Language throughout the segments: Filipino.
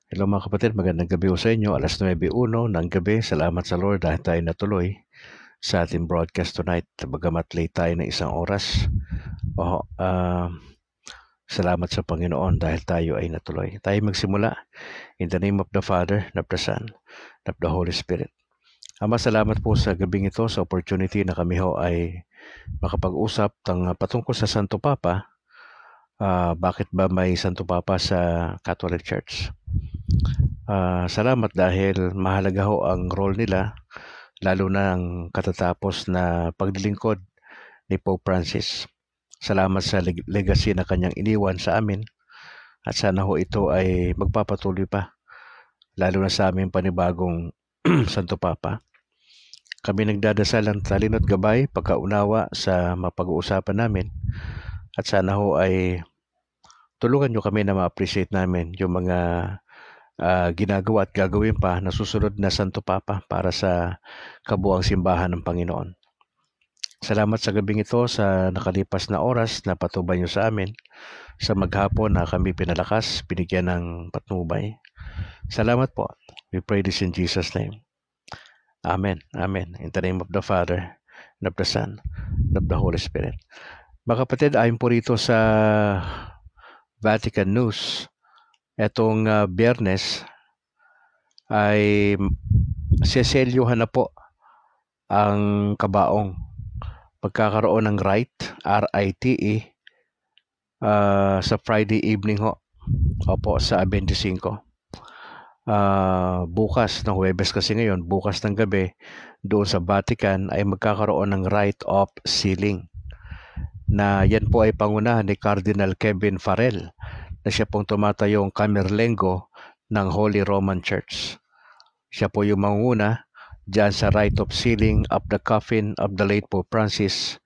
Hello mga kapatid, magandang gabi po sa inyo. Alas 9:01 ng gabi. Salamat sa Lord dahil tayo natuloy sa ating broadcast tonight. Bagamat late tayo ng isang oras. Salamat sa Panginoon dahil tayo ay natuloy. Tayo magsimula. In the name of the Father, of the Son, of the Holy Spirit. Ama, salamat po sa gabing ito, sa opportunity na kami ho ay makapag-usap patungkol sa Santo Papa. Bakit ba may Santo Papa sa Catholic Church? Salamat dahil mahalaga ho ang role nila, lalo na ang katatapos na paglilingkod ni Pope Francis. Salamat sa legacy na kanyang iniwan sa amin at sana ho ito ay magpapatuloy pa, lalo na sa aming panibagong Santo Papa. Kami nagdadasal ng talino at gabay, pagkaunawa sa mapag-uusapan namin at sana ho ay tulungan nyo kami na ma-appreciate namin yung mga ginagawa at gagawin pa na susunod na Santo Papa para sa kabuang simbahan ng Panginoon. Salamat sa gabing ito sa nakalipas na oras na patubay nyo sa amin. Sa maghapon na kami pinalakas, binigyan ng patnubay. Salamat po. We pray this in Jesus' name. Amen. Amen. In the name of the Father, and of the Son, and of the Holy Spirit. Mga kapatid, ayon po rito sa Vatican News, etong Biyernes ay seselyuhan na po ang kabaong pagkakaroon ng rite, R-I-T-E, sa Friday evening ho. Opo, sa 25. Bukas ng Huwebes kasi ngayon, bukas ng gabi, doon sa Vatican ay magkakaroon ng rite of sealing. Na yan po ay pangunahan ni Cardinal Kevin Farrell, na siya pong tumatayong Camerlengo ng Holy Roman Church. Siya po yung manguna dyan sa rite of sealing of the coffin of the late Pope Francis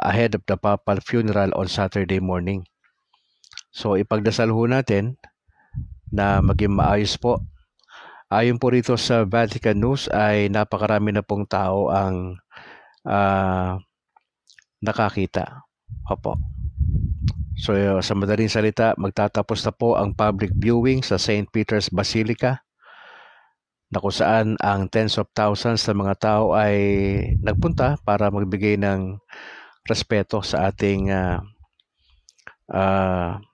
ahead of the papal funeral on Saturday morning. So ipagdasal ho natin na maging maayos po. Ayon po rito sa Vatican News ay napakarami na pong tao ang nakakita. Opo. So sa madaling salita, magtatapos na po ang public viewing sa St. Peter's Basilica, na kung saan ang tens of thousands na mga tao ay nagpunta para magbigay ng respeto sa ating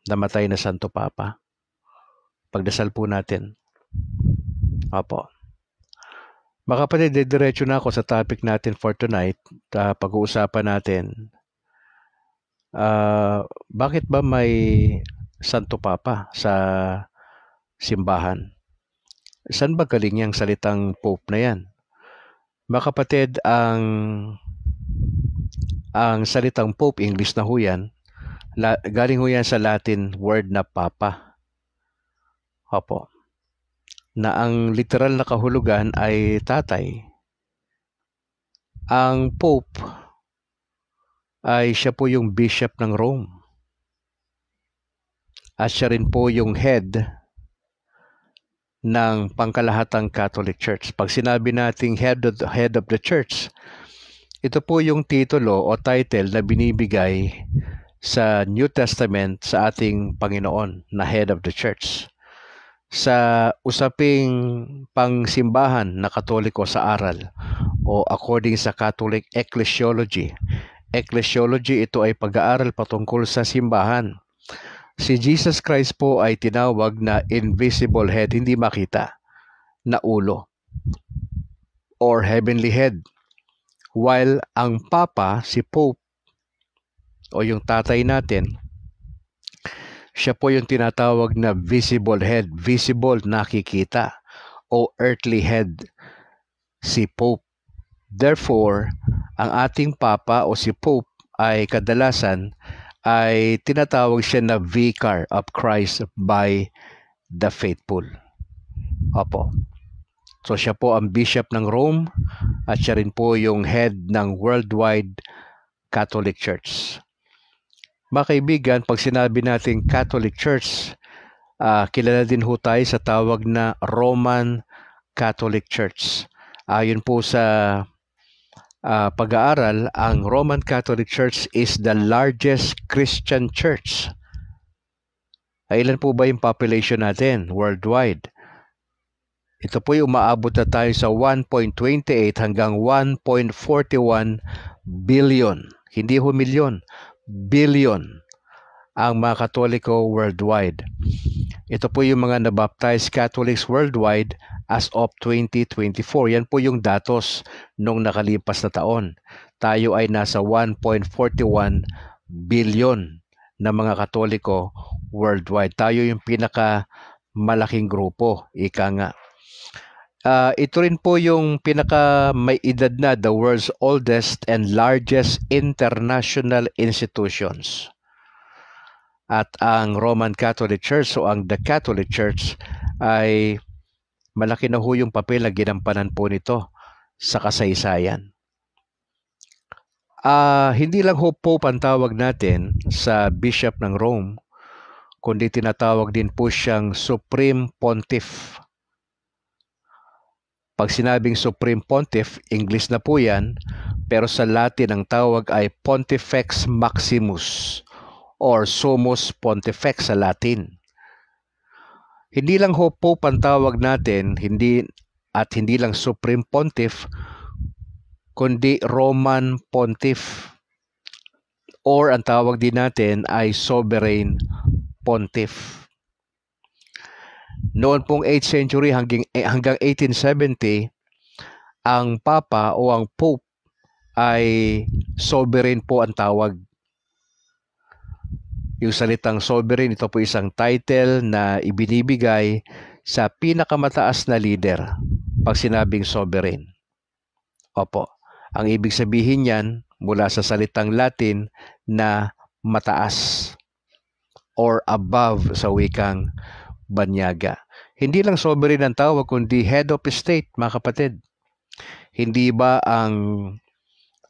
namatay na Santo Papa. Pagdasal po natin. Opo. Mga kapatid, diretso na ako sa topic natin for tonight. Pag-uusapan natin, bakit ba may Santo Papa sa simbahan? Saan ba galing yung salitang Pope na yan? Mga kapatid, ang salitang Pope, English na ho yan, galing ho yan sa Latin word na Papa. Opo. Na ang literal na kahulugan ay tatay. Ang Pope ay siya po yung bishop ng Rome. At siya rin po yung head ng pangkalahatang Catholic Church. Pag sinabi nating head of the church, ito po yung titulo o title na binibigay sa New Testament sa ating Panginoon na head of the church. Sa usaping pangsimbahan na Katoliko sa aral o according sa Catholic Ecclesiology. Ecclesiology, ito ay pag-aaral patungkol sa simbahan. Si Jesus Christ po ay tinawag na invisible head, hindi makita, na ulo or heavenly head. While ang Papa, si Pope o yung tatay natin, siya po yung tinatawag na visible head, visible, nakikita, o earthly head, si Pope. Therefore, ang ating Papa o si Pope ay kadalasan ay tinatawag siya na Vicar of Christ by the faithful. Opo. So siya po ang bishop ng Rome at siya rin po yung head ng worldwide Catholic Church. Mga kaibigan, pag sinabi natin Catholic Church, kilala din ho tayo sa tawag na Roman Catholic Church. Ayon po sa pag-aaral, ang Roman Catholic Church is the largest Christian church Ay, ilan po ba yung population natin worldwide? Ito po yung umaabot na tayo sa 1.28 hanggang 1.41 billion. Hindi ho milyon, billion ang mga Katoliko worldwide. Ito po yung mga nabaptized Catholics worldwide as of 2024. Yan po yung datos nung nakalipas na taon. Tayo ay nasa 1.41 billion na mga Katoliko worldwide. Tayo yung pinakamalaking grupo, ika nga. Ito rin po yung pinaka may edad na, the world's oldest and largest international institutions. At ang Roman Catholic Church o ang The Catholic Church ay malaki na ho yung papel na ginampanan po nito sa kasaysayan. Hindi lang ho Pope ang tawag natin sa Bishop ng Rome, kundi tinatawag din po siyang Supreme Pontiff. Pag sinabing Supreme Pontiff, English na po yan, pero sa Latin ang tawag ay Pontifex Maximus or Summus Pontifex sa Latin. Hindi lang ho Pope ang tawag natin, hindi lang Supreme Pontiff, kundi Roman Pontiff. Or ang tawag din natin ay Sovereign Pontiff. Noon pong 8th century hanggang 1870, ang Papa o ang Pope ay sovereign po ang tawag. Yung salitang sovereign, ito po isang title na ibinibigay sa pinakamataas na leader pag sinabing sovereign. Opo, ang ibig sabihin niyan mula sa salitang Latin na mataas or above sa wikang banyaga. Hindi lang sovereign ang tawag, kundi head of state, mga kapatid. Hindi ba ang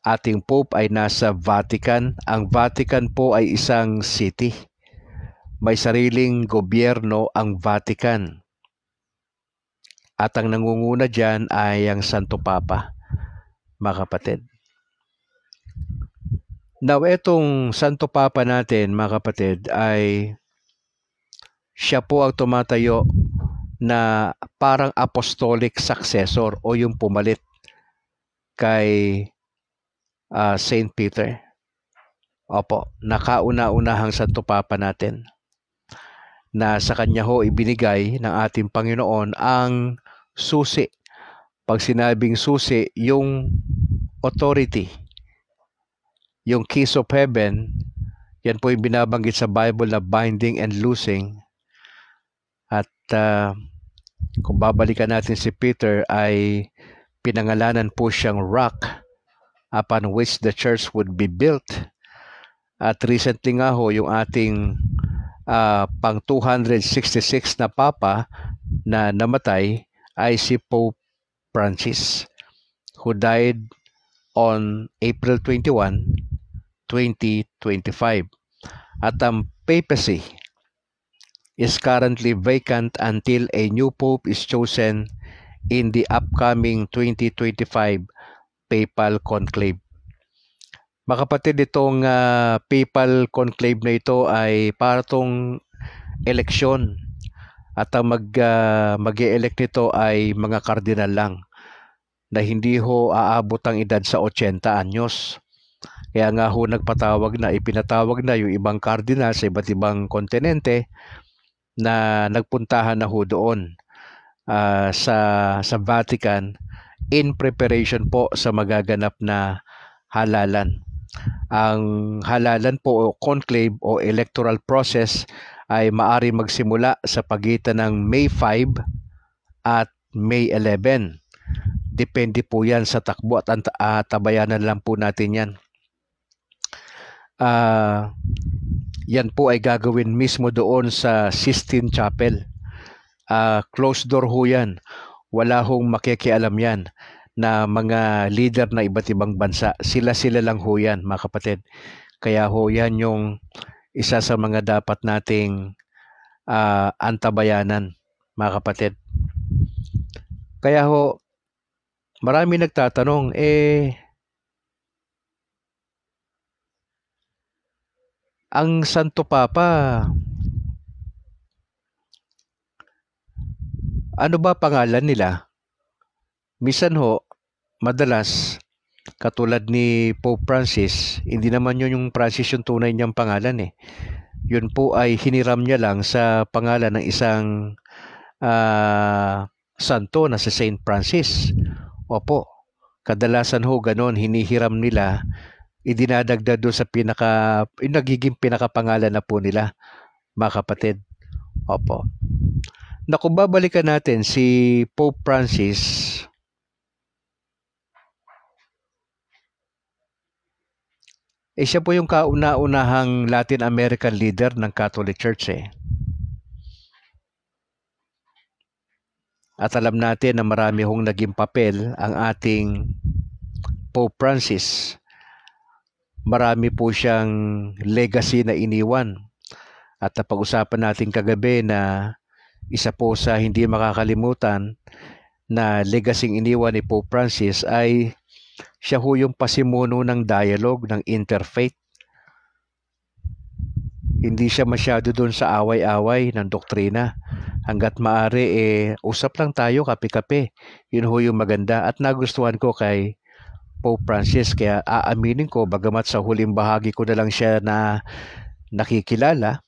ating Pope ay nasa Vatican? Ang Vatican po ay isang city. May sariling gobyerno ang Vatican. At ang nangunguna dyan ay ang Santo Papa, mga kapatid. Now, etong Santo Papa natin, mga kapatid, ay siya po ang tumatayo na parang apostolic successor o yung pumalit kay Saint Peter. Opo, nakauna-unahang Santo Papa natin na sa kanya ho ibinigay ng ating Panginoon ang susi. Pag sinabing susi, yung authority, yung keys of heaven, yan po yung binabanggit sa Bible na binding and loosing. At kung babalikan natin si Peter, ay pinangalanan po siyang rock upon which the church would be built. At recently nga ho, yung ating pang 266 na Papa na namatay ay si Pope Francis, who died on April 21, 2025. At ang papacy is currently vacant until a new Pope is chosen in the upcoming 2025 Papal Conclave. Mga kapatid, itong Papal Conclave na ito ay para tong eleksyon at ang mag-e-elect nito ay mga kardinal lang na hindi ho aabot ang edad sa 80 anyos. Kaya nga ho ipinatawag na yung ibang kardinal sa iba't ibang kontinente na nagpuntahan na ho doon sa Vatican in preparation po sa magaganap na halalan. Ang halalan po o conclave o electoral process ay maari magsimula sa pagitan ng May 5 at May 11. Depende po yan sa takbo at tabayanan lang po natin yan. Yan po ay gagawin mismo doon sa Sistine Chapel. Closed door ho yan. Wala hong makikialam yan na mga leader na iba't ibang bansa. Sila lang ho yan, mga kapatid. Kaya ho yan yung isa sa mga dapat nating antabayanan, mga kapatid. Kaya ho, marami nagtatanong, ang Santo Papa, Ano ba pangalan nila? Minsan ho, madalas, katulad ni Pope Francis, hindi naman yun yung Francis yung tunay niyang pangalan eh. Yun po ay hiniram niya lang sa pangalan ng isang santo na si Saint Francis. Opo, kadalasan ho ganon, hinihiram nila, idinadagdag doon sa nagiging pinakapangalan na po nila, mga kapatid. Opo. Na kung babalikan natin si Pope Francis, siya po yung kauna-unahang Latin American leader ng Catholic Church eh. At alam natin na marami hong naging papel ang ating Pope Francis. Marami po siyang legacy na iniwan. At napag-usapan natin kagabi na isa po sa hindi makakalimutan na legacy iniwan ni Pope Francis ay siya ho yung pasimuno ng dialogue, ng interfaith. Hindi siya masyado doon sa away-away ng doktrina. Hanggat maaari, usap lang tayo, kape-kape. Yun ho yung maganda. At nagustuhan ko kay Pope Francis. Kaya aaminin ko, bagamat sa huling bahagi ko na lang siya na nakikilala,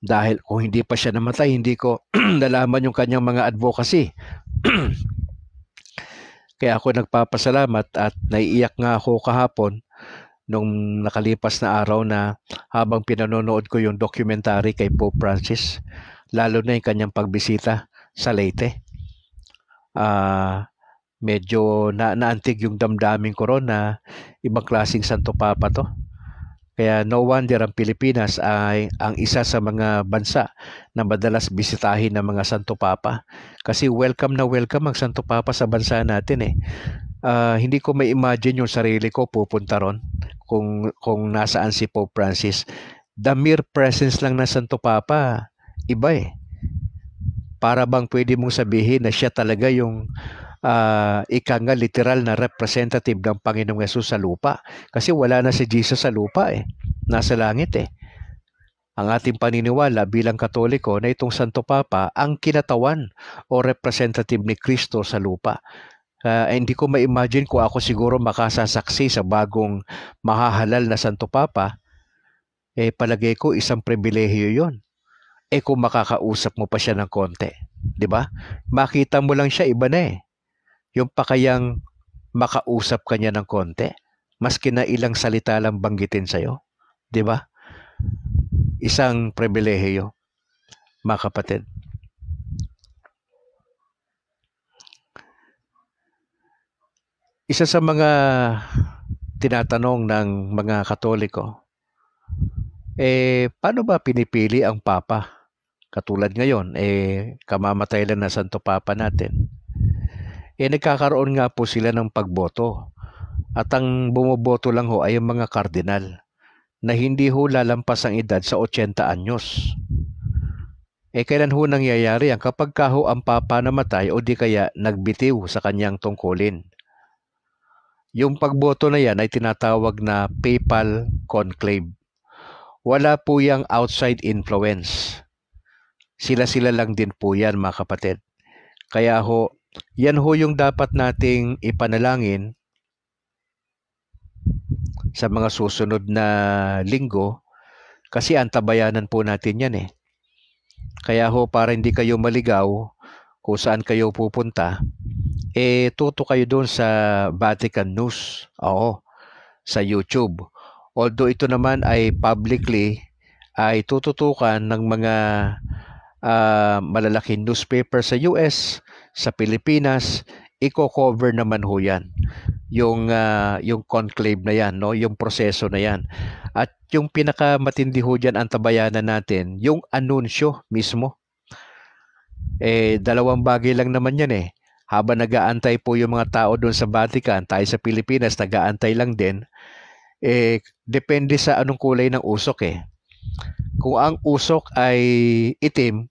dahil kung hindi pa siya namatay, hindi ko nalaman yung kanyang mga advocacy. Kaya ako nagpapasalamat at naiiyak nga ako kahapon nung nakalipas na araw na habang pinanonood ko yung documentary kay Pope Francis, lalo na yung kanyang pagbisita sa Leyte. Medyo naantig yung damdamin ko ron na ibang klaseng Santo Papa to. Kaya no wonder ang Pilipinas ay ang isa sa mga bansa na madalas bisitahin ng mga Santo Papa. Kasi welcome na welcome ang Santo Papa sa bansa natin eh. Hindi ko may imagine yung sarili ko pupunta ron kung nasaan si Pope Francis. The mere presence lang ng Santo Papa, iba eh. Para bang pwede mong sabihin na siya talaga yung nga literal na representative ng Panginoong Yesus sa lupa. Kasi wala na si Jesus sa lupa eh. Nasa langit eh. Ang ating paniniwala bilang Katoliko na itong Santo Papa ang kinatawan o representative ni Kristo sa lupa. Hindi ko ma-imagine kung ako siguro makasasaksi sa bagong mahahalal na Santo Papa, palagay ko isang pribilehiyo yon. Kung makakausap mo pa siya ng konti, di ba? Makita mo lang siya, iba na eh. Yung pa kayang makausap ka niya ng konti, maski na ilang salita lang banggitin sa'yo, di ba? Isang pribilehiyo, mga kapatid. Isa sa mga tinatanong ng mga Katoliko, paano ba pinipili ang Papa? Katulad ngayon, kamamatay lang na Santo Papa natin. Nagkakaroon nga po sila ng pagboto. At ang bumoboto lang ho ay ang mga kardinal na hindi ho lalampas ang edad sa 80 anyos. Kailan ho nangyayari yan? Kapag ka ho ang Papa namatay o di kaya nagbitiw sa kanyang tungkulin. Yung pagboto na yan ay tinatawag na papal conclave. Wala po yung outside influence. Sila-sila lang din po yan, mga kapatid. Kaya ho, yan ho yung dapat nating ipanalangin sa mga susunod na linggo kasi antabayanan po natin yan eh. Kaya ho, para hindi kayo maligaw kung saan kayo pupunta, tuto kayo doon sa Vatican News. Oo, sa YouTube. Although ito naman ay publicly ay tututukan ng mga malalaking newspaper sa US, sa Pilipinas, i-cover naman ho yan. Yung conclave na yan, no? Yung proseso na yan. At yung pinakamatindi ho dyan ang tabayanan natin, yung anunsyo mismo. Dalawang bagay lang naman yan eh. Habang nag-aantay po yung mga tao doon sa Vatican, tayo sa Pilipinas, nag-aantay lang din, depende sa anong kulay ng usok eh. Kung ang usok ay itim,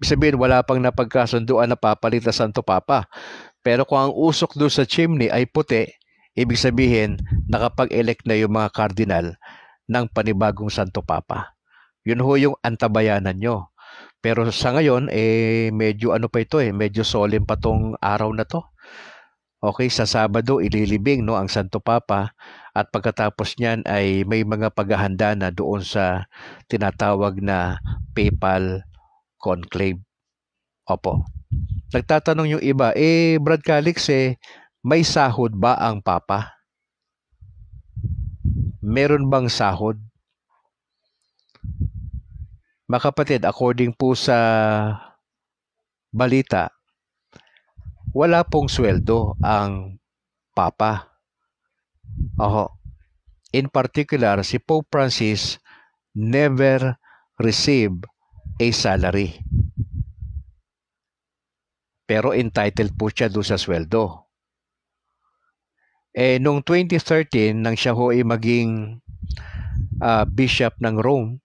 sabihin wala pang napagkasunduan na papalit na Santo Papa. Pero kung ang usok doon sa chimney ay puti, ibig sabihin nakapag-elect na yung mga kardinal ng panibagong Santo Papa. Yun ho yung antabayanan nyo. Pero sa ngayon, medyo ano pa ito medyo solemn pa tong araw na to. Okay, sa Sabado, ililibing no, ang Santo Papa at pagkatapos niyan ay may mga paghahanda na doon sa tinatawag na Papal Conclave. Opo. Nagtatanong yung iba, Brad Calix, may sahod ba ang Papa? Meron bang sahod? Mga kapatid, according po sa balita, wala pong sweldo ang Papa. In particular, si Pope Francis never received a salary. Pero entitled po siya doon sa sweldo. Noong 2013, nang siya ho ay maging bishop ng Rome,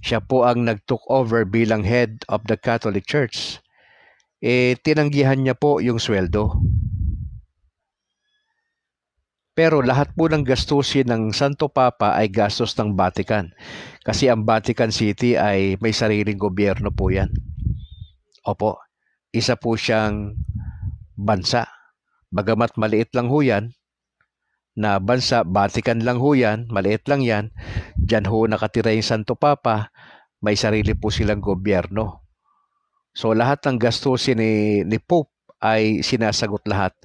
siya po ang nag-took over bilang head of the Catholic Church. Tinanggihan niya po yung sweldo. Pero lahat po ng gastusin ng Santo Papa ay gastos ng Vatican. Kasi ang Vatican City ay may sariling gobyerno po yan. Opo, isa po siyang bansa. Bagamat maliit lang ho yan, na bansa, Vatican lang ho yan, maliit lang yan, dyan ho nakatira yung Santo Papa, may sarili po silang gobyerno. So lahat ng gastusin ni Pope ay sinasagot lahat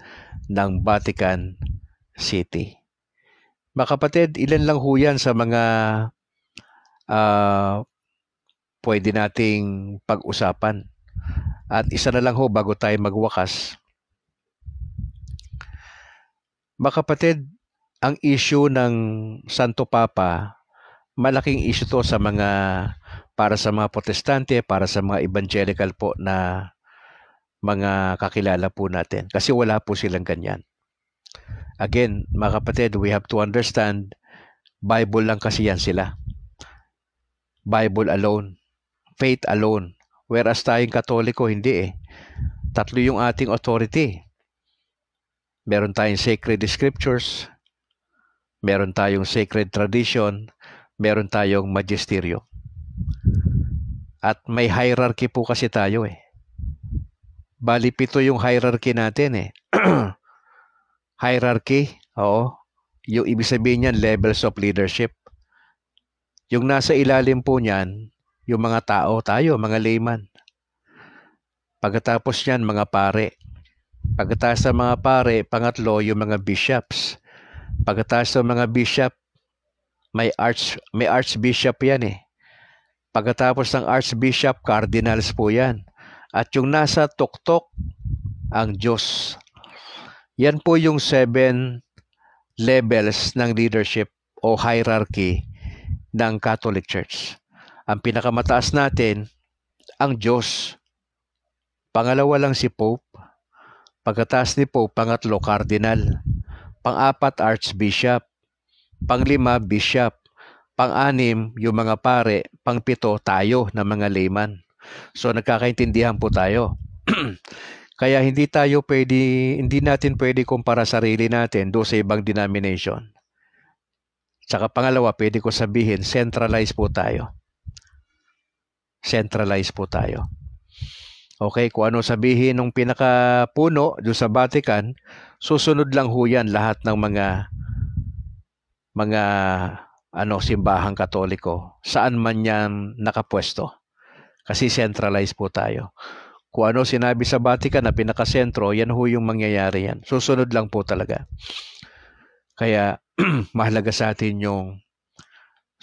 ng Vatican City. Mga kapatid, ilan lang ho yan sa mga pwede nating pag-usapan. At isa na lang ho bago tayo magwakas. Mga kapatid, ang issue ng Santo Papa, malaking issue to sa para sa mga Protestante, para sa mga evangelical po na mga kakilala po natin. Kasi wala po silang ganyan. Again, mga kapatid, we have to understand, Bible lang kasi yan sila. Bible alone. Faith alone. Whereas tayong Katoliko, hindi Tatlo yung ating authority. Meron tayong sacred scriptures, meron tayong sacred tradition, meron tayong magisterium. At may hierarchy po kasi tayo Bali 7 yung hierarchy natin Hierarchy, oo. Yung ibig sabihin niyan, levels of leadership. Yung nasa ilalim po niyan, yung mga tao, tayo, mga layman. Pagkatapos niyan, mga pare. Pagkatapos ng mga pare, pangatlo, yung mga bishops. Pagkatapos ng mga bishop, may archbishop yan Pagkatapos ng archbishop, cardinals po yan. At yung nasa tuktok, ang Diyos. Yan po yung 7 levels ng leadership o hierarchy ng Catholic Church. Ang pinakamataas natin, ang Diyos. Pangalawa lang si Pope. Pagkataas ni Pope, pangatlo, cardinal. Pang-4, archbishop. Pang-5, bishop. Pang-6, yung mga pare. Pang-7, tayo na mga layman. So nagkakaintindihan po tayo. Kaya hindi natin pwede kumpara sarili natin doon sa ibang denomination. Tsaka pangalawa, pwede ko sabihin, centralize po tayo. Centralize po tayo. Okay, kung ano sabihin ng pinakapuno doon sa Vatican, susunod lang ho yan lahat ng mga simbahang Katoliko, saan man yan nakapwesto. Kasi centralize po tayo. Kung ano sinabi sa Vatican na pinakasentro, yan ho yung mangyayari yan. Susunod lang po talaga. Kaya mahalaga sa atin yung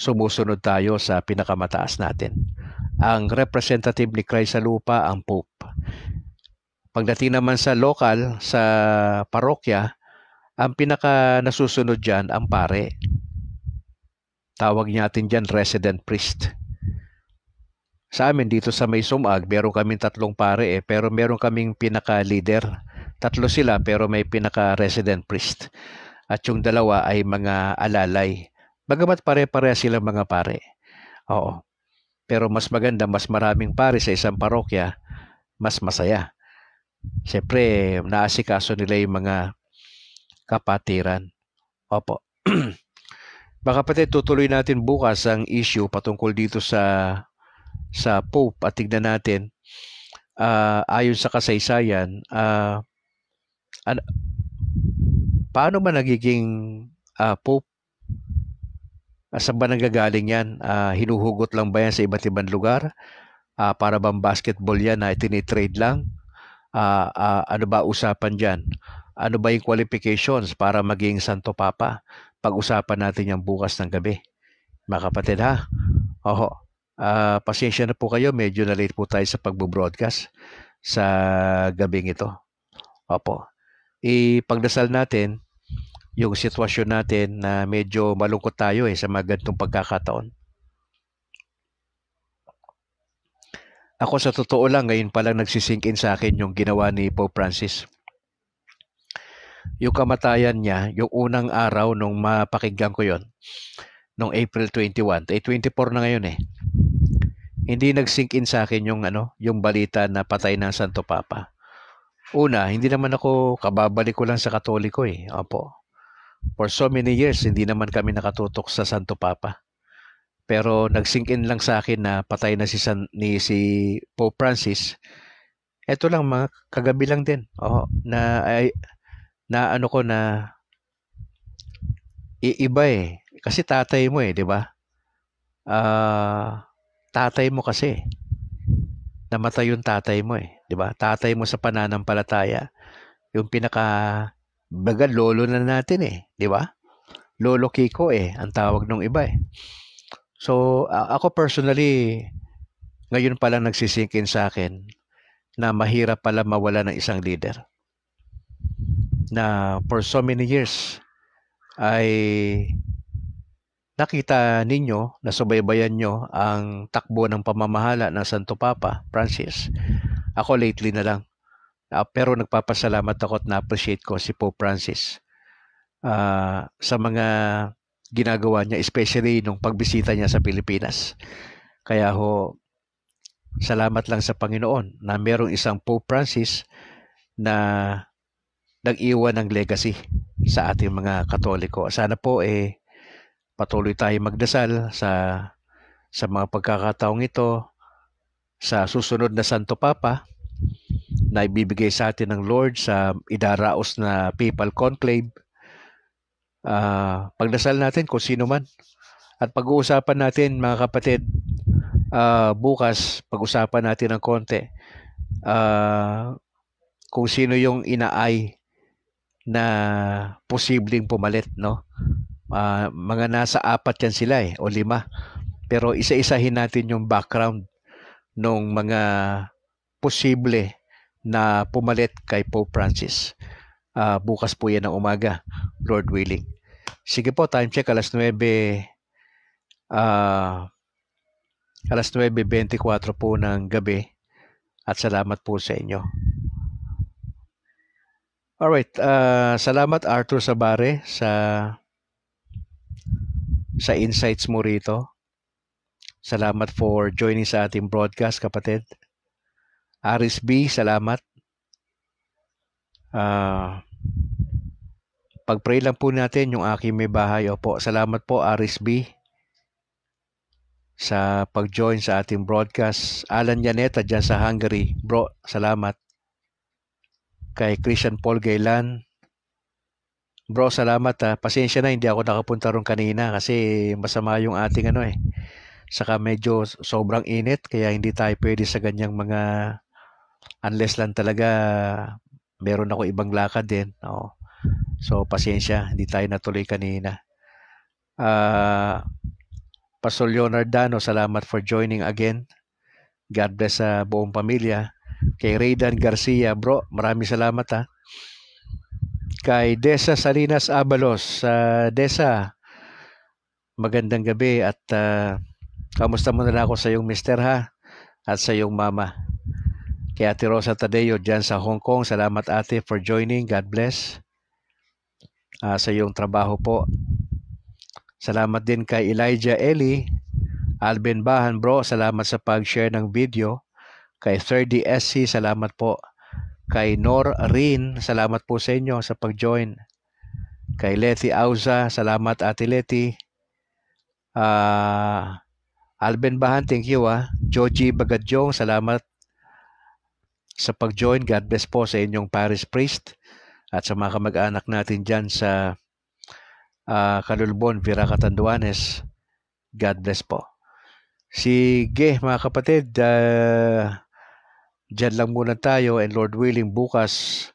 sumusunod tayo sa pinakamataas natin. Ang representative ni Christ sa lupa, ang Pope. Pagdating naman sa local, sa parokya, ang pinaka nasusunod dyan, ang pare. Tawag natin dyan resident priest. Sa amin dito sa May Sumag, meron kaming 3 pare pero meron kaming pinaka-leader. 3 sila pero may pinaka-resident priest. At yung 2 ay mga alalay. Bagamat pare-pareha silang mga pare. Oo. Pero mas maganda, mas maraming pare sa isang parokya, mas masaya. Siyempre, naasikaso nila yung mga kapatiran. Opo. Baka pati tutuloy natin bukas ang issue patungkol dito sa sa Pope at tignan natin ayon sa kasaysayan, paano ba nagiging Pope? Saan ba nanggagaling yan? Hinuhugot lang ba yan sa iba't ibang lugar? Para bang basketball yan na tinitrade lang? Ano ba usapan dyan? Ano ba yung qualifications para maging Santo Papa? Pag-usapan natin yan bukas ng gabi. Mga kapatid ha? Oho. Pasensya na po kayo. Medyo na late po tayo sa pagbo-broadcast sa gabing ito. Opo. Ipagdasal natin yung sitwasyon natin na medyo malungkot tayo sa mga ganitong pagkakataon. Ako sa totoo lang, ngayon pa lang nagsisink in sa akin yung ginawa ni Pope Francis. Yung kamatayan niya, yung unang araw nung mapakinggan ko yon, nung April 21, 24 na ngayon Hindi nagsink in sa akin yung balita na patay ng Santo Papa. Una, hindi naman ako, kababalik ko lang sa Katoliko Opo. For so many years, hindi naman kami nakatutok sa Santo Papa. Pero nagsink in lang sa akin na patay na si Pope Francis. Ito lang, mga kagabi lang din. Iba Kasi tatay mo di ba? Tatay mo kasi. Namatay yung tatay mo di ba? Tatay mo sa pananampalataya. Yung baga lolo na natin di ba? Lolo Kiko ang tawag nung iba So, ako personally, ngayon pa lang nagsisink in sa akin na mahirap pala mawala ng isang leader. Na for so many years ay nakita ninyo, nasubaybayan nyo ang takbo ng pamamahala ng Santo Papa Francis. Ako lately na lang. Pero nagpapasalamat ako at na-appreciate ko si Pope Francis sa mga ginagawa niya, especially nung pagbisita niya sa Pilipinas. Kaya salamat lang sa Panginoon na merong isang Pope Francis na nag-iwan ng legacy sa ating mga Katoliko. Sana po patuloy tayo magdasal sa mga pagkakataong ito, sa susunod na Santo Papa na ibibigay sa atin ng Lord sa idaraos na Papal Conclave. Pagdasal natin kung sino man. At pag-uusapan natin, mga kapatid, bukas, pag-usapan natin ng konti kung sino yung inaay na posibleng pumalit, no? Mga nasa 4 yan sila o 5. Pero isa-isahin natin yung background ng mga posible na pumalit kay Pope Francis. Bukas po yan ng umaga, Lord willing. Sige po, time check, alas 9:24 po ng gabi. At salamat po sa inyo. Alright, salamat Arthur Sabare sa insights mo rito. Salamat for joining sa ating broadcast, kapatid. Aris B, salamat. Pag-pray lang po natin yung aking may bahay. Opo, salamat po Aris B sa pag-join sa ating broadcast. Alan Yaneta dyan sa Hungary. Bro, salamat. Kay Christian Paul Gaylan. Bro, salamat Pasensya na, hindi ako nakapunta ron kanina kasi masama yung ating Saka medyo sobrang init kaya hindi tayo pwede sa ganyang mga unless lang talaga meron ako ibang lakad din. So, pasensya, hindi tayo natuloy kanina. Pastor Leonardano, salamat for joining again. God bless sa buong pamilya. Kay Raydan Garcia, bro, maraming salamat Kay Desa Salinas Abalos, Desa, magandang gabi at kamusta mo na ako sa iyong mister at sa iyong mama. Kay Ate Rosa Tadeo dyan sa Hong Kong, salamat ate for joining. God bless sa iyong trabaho po. Salamat din kay Elijah Eli, Alvin Bahan, bro, salamat sa pag-share ng video. Kay 30SC, salamat po. Kay Nor Rin, salamat po sa inyo sa pag-join. Kay Letty Auza, salamat Ate Letty. Alben Bahan, thank you Joji Bagadyong, salamat sa pag-join. God bless po sa inyong parish priest at sa mga kamag-anak natin dyan sa Kalulbon, Vira Catanduanes. God bless po. Sige mga kapatid, dyan lang muna tayo, and Lord willing, bukas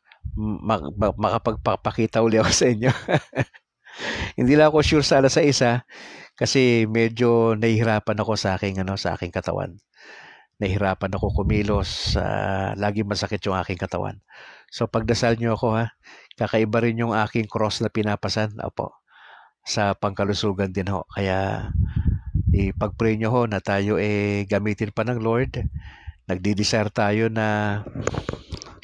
makapagpakita uli ako sa inyo. Hindi lang ako sure sa alas 6 kasi medyo nahihirapan ako sa aking katawan. Nahihirapan ako kumilos, lagi masakit yung aking katawan. So pagdasal niyo ako kakaiba rin yung aking cross na pinapasan, opo, sa pangkalusugan din ho. Kaya ipag-pray niyo ho na tayo gamitin pa ng Lord. Nagdi-desire tayo na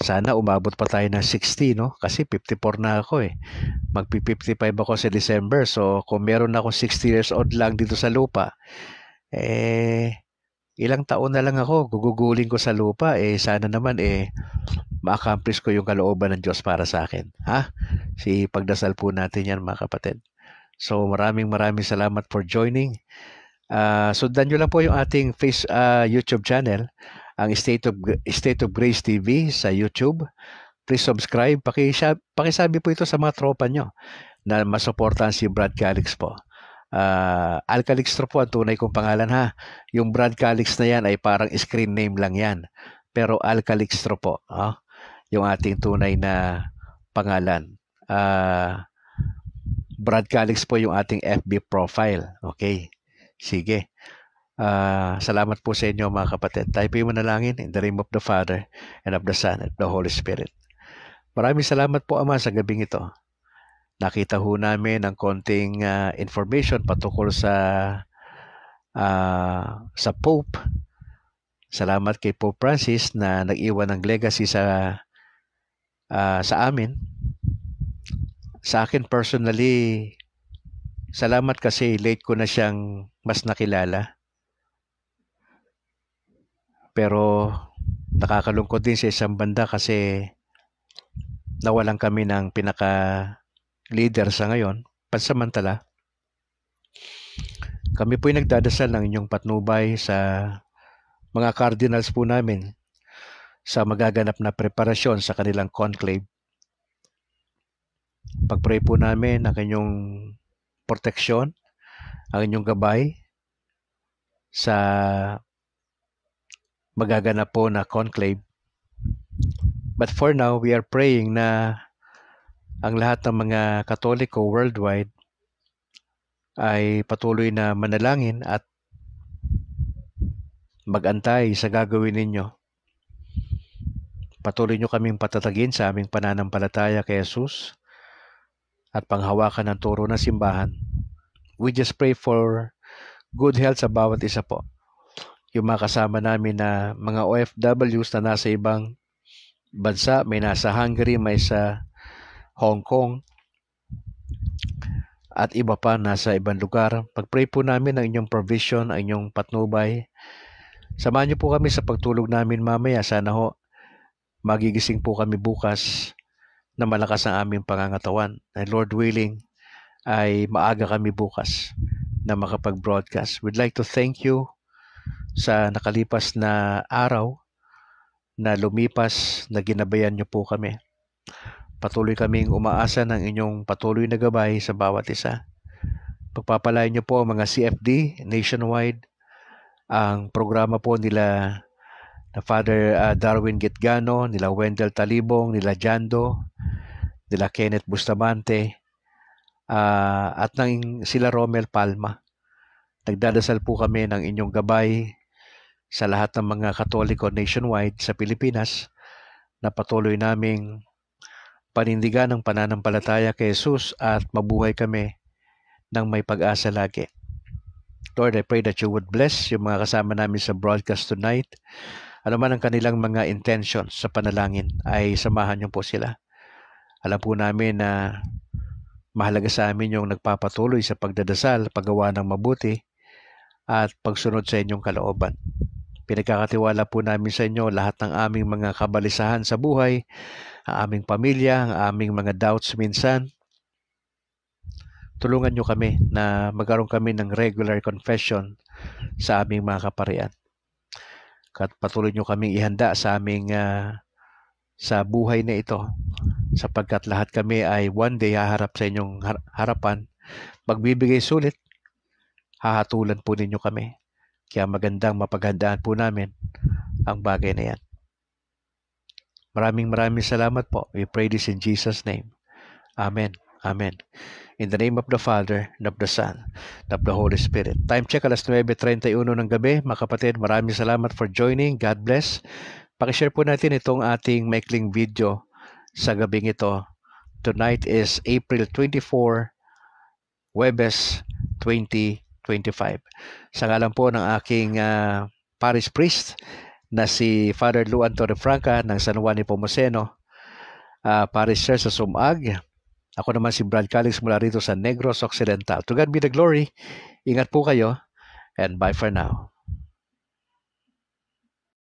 sana umabot pa tayo ng 60, no? Kasi 54 na ako Magpi-55 ako sa December. So kung meron ako 60 years old lang dito sa lupa, ilang taon na lang ako, gugugulin ko sa lupa, sana naman ma-accomplish ko yung kalooban ng Diyos para sa akin. Pagdasal po natin yan mga kapatid. So maraming salamat for joining. Sundan nyo lang po yung ating YouTube channel, ang State of Grace TV sa YouTube. Please subscribe. Pakisabi po ito sa mga tropa nyo na masuportahan si Brad Calix po. Al Calixtro po ang tunay kong pangalan Yung Brad Calix na yan ay parang screen name lang yan. Pero Al Calixtro po, yung ating tunay na pangalan. Brad Calix po yung ating FB profile. Okay. Sige. Salamat po sa inyo mga kapatid. Tayo po yung manalangin in the name of the Father and of the Son and of the Holy Spirit. Maraming salamat po Ama sa gabing ito. Nakita ho namin ang konting information patungkol sa Pope. Salamat kay Pope Francis na nag-iwan ng legacy sa amin. Sa akin personally, salamat kasi late ko na siyang mas nakilala. Pero nakakalungkot din sa isang banda kasi nawalan kami ng pinaka-leader sa ngayon, pansamantala. Kami po'y nagdadasal ng inyong patnubay sa mga cardinals po namin sa magaganap na preparasyon sa kanilang conclave. Pag-pray po namin ang inyong proteksyon, ang inyong gabay sa magaganap po na conclave. But for now, we are praying na ang lahat ng mga Katoliko worldwide ay patuloy na manalangin at mag-antay sa gagawin ninyo. Patuloy nyo kaming patatagin sa aming pananampalataya kay Jesus at panghawakan ng turo ng simbahan. We just pray for good health sa bawat isa po. Yung mga kasama namin na mga OFWs na nasa ibang bansa, may nasa Hungary, may sa Hong Kong, at iba pa nasa ibang lugar. Pag-pray po namin ang inyong provision, ang inyong patnubay. Samahan niyo po kami sa pagtulog namin mamaya. Sana ho, magigising po kami bukas na malakas ang aming pangangatawan. And Lord willing, ay maaga kami bukas na makapag-broadcast. We'd like to thank you sa nakalipas na araw na lumipas na ginabayan niyo po kami. Patuloy kaming umaasa ng inyong patuloy na gabay sa bawat isa. Pagpapalain niyo po ang mga CFD nationwide, ang programa po nila na Father Darwin Gitgano, nila Wendell Talibong, nila Jando, nila Kenneth Bustamante, at ng sila Romel Palma. Nagdadasal po kami ng inyong gabay sa lahat ng mga Katoliko nationwide sa Pilipinas na patuloy naming panindigan ng pananampalataya kay Jesus at mabuhay kami ng may pag-asa lagi. Lord, I pray that you would bless yung mga kasama namin sa broadcast tonight. Ano man ang kanilang mga intentions sa panalangin, ay samahan niyo po sila. Alam po namin na mahalaga sa amin yung nagpapatuloy sa pagdadasal, paggawa ng mabuti, at pagsunod sa inyong kalooban. Pinagkakatiwala po namin sa inyo lahat ng aming mga kabalisahan sa buhay, ang aming pamilya, ang aming mga doubts minsan. tulungan nyo kami na magkaroon kami ng regular confession sa aming mga kaparian. At patuloy nyo kaming ihanda sa aming sa buhay na ito, sapagkat lahat kami ay one day haharap sa inyong harapan, magbibigay sulit, hahatulan po ninyo kami. Kaya magandang mapaghandaan po namin ang bagay na yan. Maraming salamat po. We pray this in Jesus' name. Amen. Amen. In the name of the Father, and of the Son, and of the Holy Spirit. Time check, alas 9:31 ng gabi. Mga kapatid, maraming salamat for joining. God bless. Pakishare po natin itong ating maikling video sa gabing ito. Tonight is April 24, Huwebes 2025. Sa ngalan po ng aking parish priest na si Father Luan Torrefranca ng San Juan Nepomuceno, parish sir sa Sumag. Ako naman si Brad Calix mula rito sa Negros Occidental. To God be the glory. Ingat po kayo and bye for now.